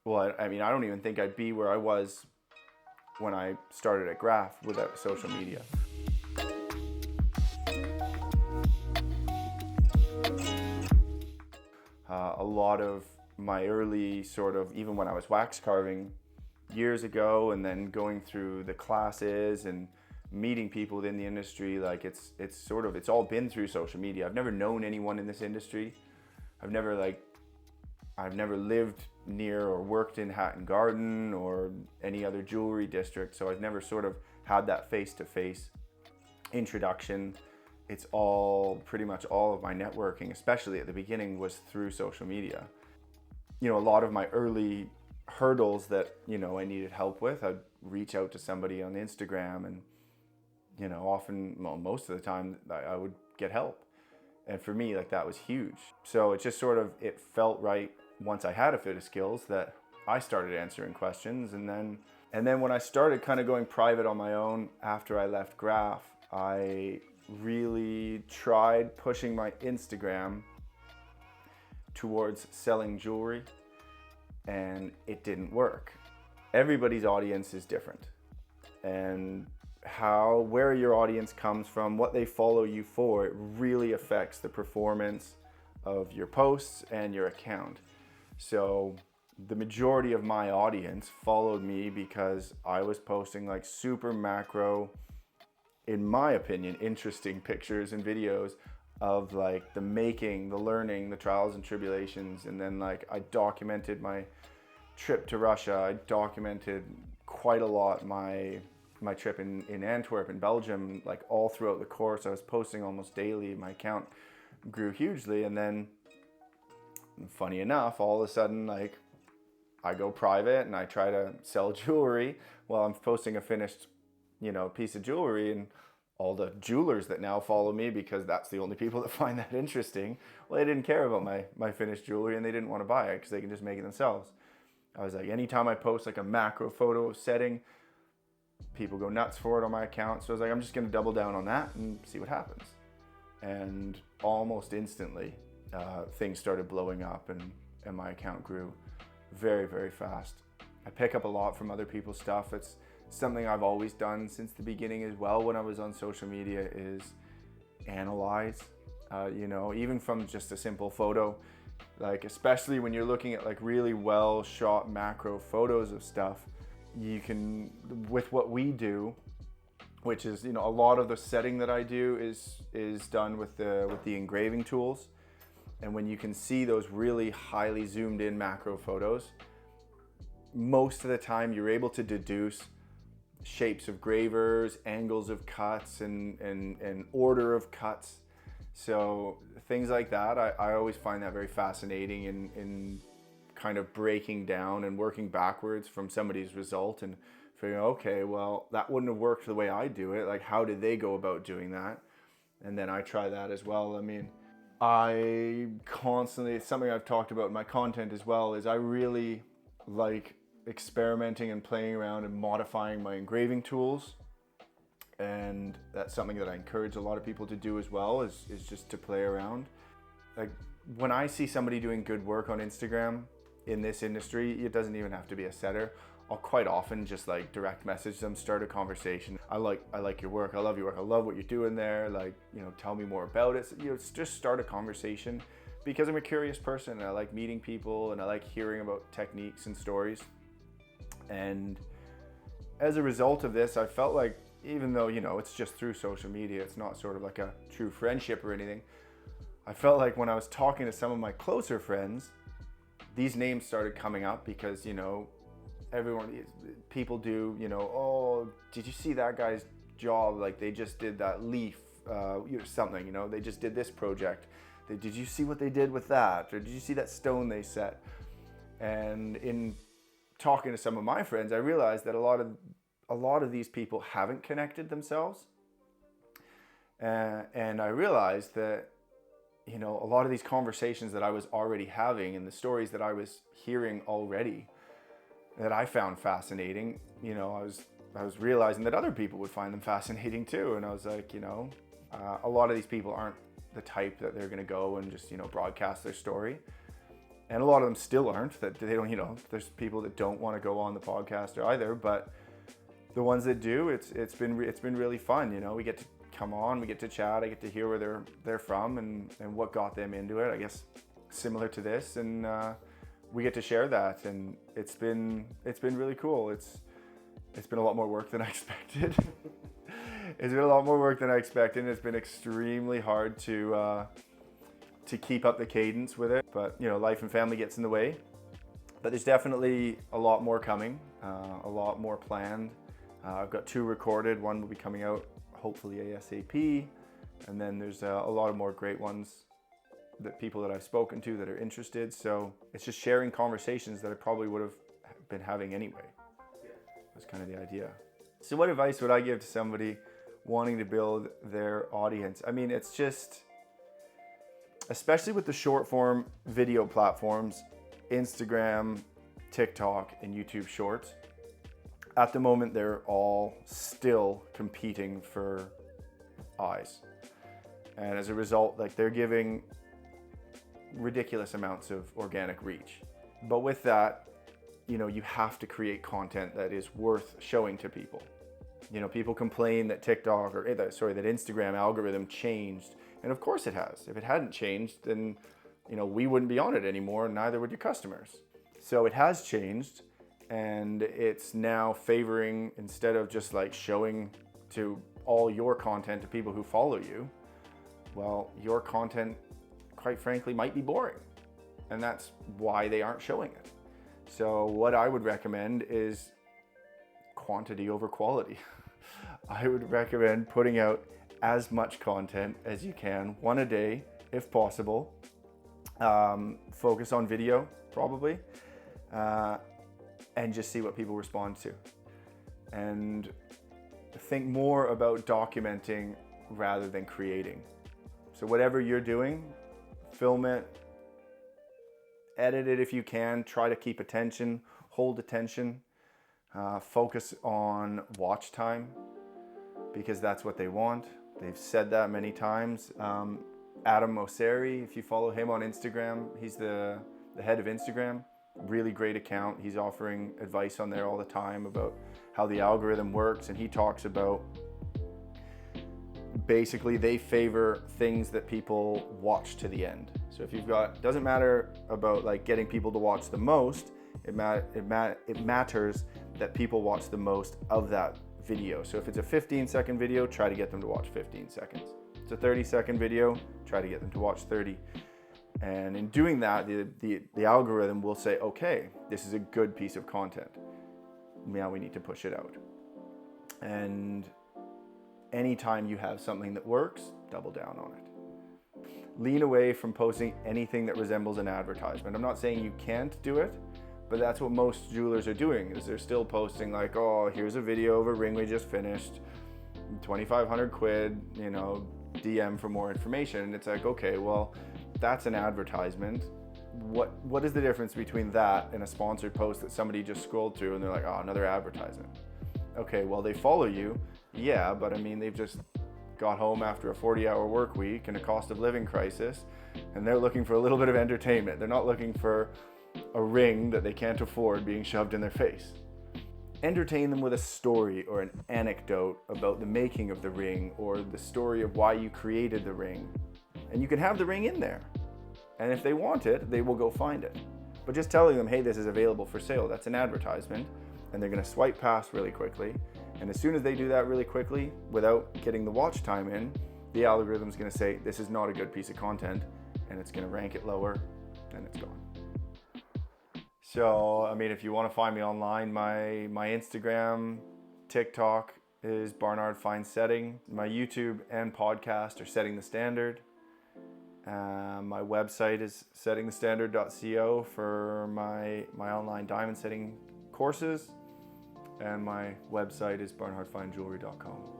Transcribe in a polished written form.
well, I mean, I don't even think I'd be where I was when I started at Graph without social media. A lot of my early sort of, even when I was wax carving years ago, and then going through the classes and meeting people within the industry, like it's all been through social media. I've never known anyone in this industry. I've never lived near or worked in Hatton Garden or any other jewelry district, so I've never sort of had that face-to-face introduction. It's all, pretty much all of my networking, especially at the beginning, was through social media. You know, a lot of my early hurdles that, you know, I needed help with, I'd reach out to somebody on Instagram, and, you know, often, well, most of the time I would get help. And for me, like, that was huge. So it just sort of, it felt right once I had a bit of skills that I started answering questions. And then when I started kind of going private on my own after I left Graph, I really tried pushing my Instagram towards selling jewelry, and it didn't work. Everybody's audience is different, and where your audience comes from, what they follow you for, it really affects the performance of your posts and your account. So the majority of my audience followed me because I was posting like super macro, in my opinion, interesting pictures and videos of like the making, the learning, the trials and tribulations. And then like I documented my trip to Russia. I documented quite a lot my trip in Antwerp in Belgium, like all throughout the course. I was posting almost daily. My account grew hugely. And then funny enough, all of a sudden, like I go private and I try to sell jewelry while I'm posting a finished, you know, piece of jewelry, and all the jewelers that now follow me, because that's the only people that find that interesting, well, they didn't care about my finished jewelry, and they didn't want to buy it because they can just make it themselves. I was like, anytime I post like a macro photo setting, people go nuts for it on my account. So I was like, I'm just going to double down on that and see what happens. And almost instantly, things started blowing up, and my account grew very, very fast. I pick up a lot from other people's stuff. It's something I've always done since the beginning as well when I was on social media, is analyze, you know, even from just a simple photo, like especially when you're looking at like really well shot macro photos of stuff, you can, with what we do, which is, you know, a lot of the setting that I do is done with the engraving tools. And when you can see those really highly zoomed in macro photos, most of the time you're able to deduce shapes of gravers, angles of cuts, and order of cuts. So things like that, I always find that very fascinating in kind of breaking down and working backwards from somebody's result and figuring, okay, well, that wouldn't have worked the way I do it. Like, how did they go about doing that? And then I try that as well. I mean, I constantly, it's something I've talked about in my content as well, is I really like experimenting and playing around and modifying my engraving tools. And that's something that I encourage a lot of people to do as well, is just to play around. Like, when I see somebody doing good work on Instagram in this industry, it doesn't even have to be a setter. I'll quite often just like direct message them, start a conversation. I like your work. I love your work. I love what you're doing there. Like, you know, tell me more about it. So, you know, just start a conversation, because I'm a curious person and I like meeting people and I like hearing about techniques and stories. And as a result of this, I felt like, even though, you know, it's just through social media, it's not sort of like a true friendship or anything, I felt like when I was talking to some of my closer friends, these names started coming up because, you know, people do, you know, oh, did you see that guy's job? Like, they just did that leaf, something, you know, they just did this project. Did you see what they did with that? Or did you see that stone they set? And in talking to some of my friends, I realized that a lot of these people haven't connected themselves. And I realized that, you know, a lot of these conversations that I was already having and the stories that I was hearing already that I found fascinating, you know, I was realizing that other people would find them fascinating too. And I was like, you know, a lot of these people aren't the type that they're going to go and just, you know, broadcast their story. And a lot of them still aren't, that they don't, there's people that don't want to go on the podcast either, but the ones that do, it's been really fun. We get to come on, we get to chat, I get to hear where they're from and what got them into it, I guess similar to this, and we get to share that, and it's been really cool. It's been a lot more work than I expected. It's been a lot more work than I expected, and it's been extremely hard to keep up the cadence with it, but life and family gets in the way. But there's definitely a lot more coming, a lot more planned. I've got 2 recorded, one will be coming out hopefully ASAP, and then there's a lot of more great ones that people that I've spoken to that are interested. So it's just sharing conversations that I probably would have been having anyway. That's kind of the idea. So what advice would I give to somebody wanting to build their audience? I mean, it's just, especially with the short form video platforms, Instagram, TikTok, and YouTube Shorts, at the moment, they're all still competing for eyes. And as a result, they're giving ridiculous amounts of organic reach. But with that, you have to create content that is worth showing to people. People complain that that Instagram algorithm changed. And of course it has. If it hadn't changed, then, we wouldn't be on it anymore, and neither would your customers. So it has changed, and it's now favoring, instead of just showing to all your content to people who follow you, well, your content, quite frankly, might be boring. And that's why they aren't showing it. So what I would recommend is quantity over quality. I would recommend putting out as much content as you can, 1 a day if possible. Focus on video probably, and just see what people respond to. And think more about documenting rather than creating. So whatever you're doing, film it, edit it if you can, try to keep attention, hold attention, focus on watch time, because that's what they want. They've said that many times. Adam Mosseri, if you follow him on Instagram, he's the head of Instagram. Really great account. He's offering advice on there all the time about how the algorithm works, and he talks about basically they favor things that people watch to the end. So if you've got, doesn't matter about getting people to watch the most, it matters that people watch the most of that video. So if it's a 15-second video, try to get them to watch 15 seconds. If it's a 30-second video, try to get them to watch 30. And in doing that, the algorithm will say, okay, this is a good piece of content. Now we need to push it out. And anytime you have something that works, double down on it. Lean away from posting anything that resembles an advertisement. I'm not saying you can't do it, but that's what most jewelers are doing, is they're still posting oh, here's a video of a ring we just finished, 2,500 quid, DM for more information. And it's okay, well, that's an advertisement. What is the difference between that and a sponsored post that somebody just scrolled through and they're oh, another advertisement? Okay, well, they follow you, yeah, but I mean, they've just got home after a 40-hour work week and a cost of living crisis, and they're looking for a little bit of entertainment. They're not looking for a ring that they can't afford being shoved in their face. Entertain them with a story or an anecdote about the making of the ring, or the story of why you created the ring. And you can have the ring in there. And if they want it, they will go find it. But just telling them, hey, this is available for sale, that's an advertisement, and they're gonna swipe past really quickly. And as soon as they do that really quickly, without getting the watch time in, the algorithm's gonna say, this is not a good piece of content, and it's gonna rank it lower, and it's gone. So, I mean, if you wanna find me online, my Instagram, TikTok is Barnard Fine Setting. My YouTube and podcast are Setting the Standard. My website is settingthestandard.co for my online diamond setting courses, and my website is barnardfinejewelry.com.